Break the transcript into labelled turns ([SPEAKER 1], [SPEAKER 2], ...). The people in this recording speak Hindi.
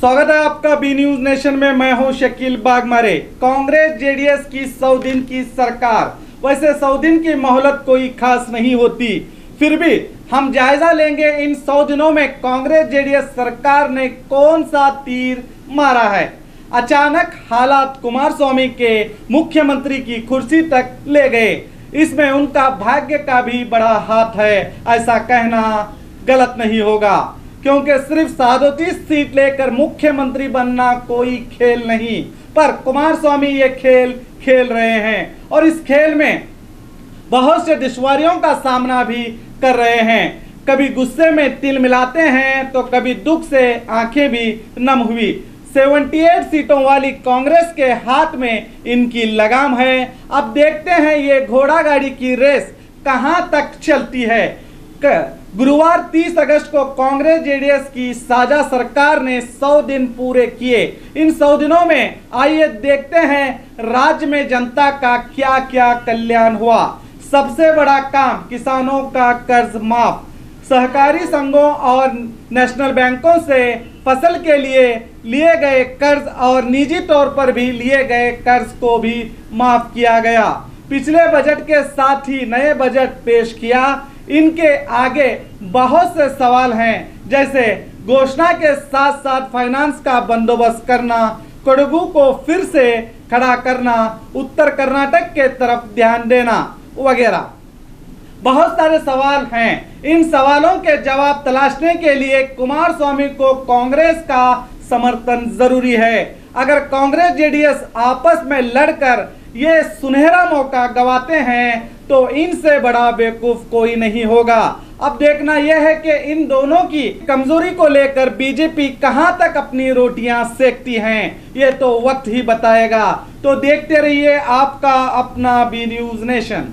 [SPEAKER 1] स्वागत है आपका बी न्यूज नेशन में। मैं हूं शकील बागमारे। कांग्रेस जेडीएस की 100 दिन की सरकार, वैसे 100 दिन की मोहलत कोई खास नहीं होती, फिर भी हम जायजा लेंगे इन 100 दिनों में कांग्रेस जेडीएस सरकार ने कौन सा तीर मारा है। अचानक हालात कुमारस्वामी के मुख्यमंत्री की कुर्सी तक ले गए, इसमें उनका भाग्य का भी बड़ा हाथ है, ऐसा कहना गलत नहीं होगा, क्योंकि सिर्फ 37 सीट लेकर मुख्यमंत्री बनना कोई खेल नहीं, पर कुमारस्वामी ये खेल खेल रहे हैं और इस खेल में बहुत से दुश्वारियों का सामना भी कर रहे हैं। कभी गुस्से में तिल मिलाते हैं तो कभी दुख से आंखें भी नम हुई। 78 सीटों वाली कांग्रेस के हाथ में इनकी लगाम है। अब देखते हैं ये घोड़ा गाड़ी की रेस कहां तक चलती है। गुरुवार 30 अगस्त को कांग्रेस जेडीएस की साझा सरकार ने 100 दिन पूरे किए। इन 100 दिनों में आइए देखते हैं राज्य में जनता का क्या क्या कल्याण हुआ। सबसे बड़ा काम किसानों का कर्ज माफ, सहकारी संघों और नेशनल बैंकों से फसल के लिए गए कर्ज और निजी तौर पर भी लिए गए कर्ज को भी माफ किया गया। पिछले बजट के साथ ही नए बजट पेश किया। इनके आगे बहुत से सवाल हैं, जैसे घोषणा के साथ साथ फाइनेंस का बंदोबस्त करना, कोडगू को फिर से खड़ा करना, उत्तर कर्नाटक के तरफ ध्यान देना वगैरह। बहुत सारे सवाल हैं। इन सवालों के जवाब तलाशने के लिए कुमारस्वामी को कांग्रेस का समर्थन जरूरी है। अगर कांग्रेस जेडीएस आपस में लड़कर ये सुनहरा मौका गवाते हैं तो इनसे बड़ा बेवकूफ कोई नहीं होगा। अब देखना यह है कि इन दोनों की कमजोरी को लेकर बीजेपी कहां तक अपनी रोटियां सेकती हैं, ये तो वक्त ही बताएगा। तो देखते रहिए आपका अपना बी न्यूज नेशन।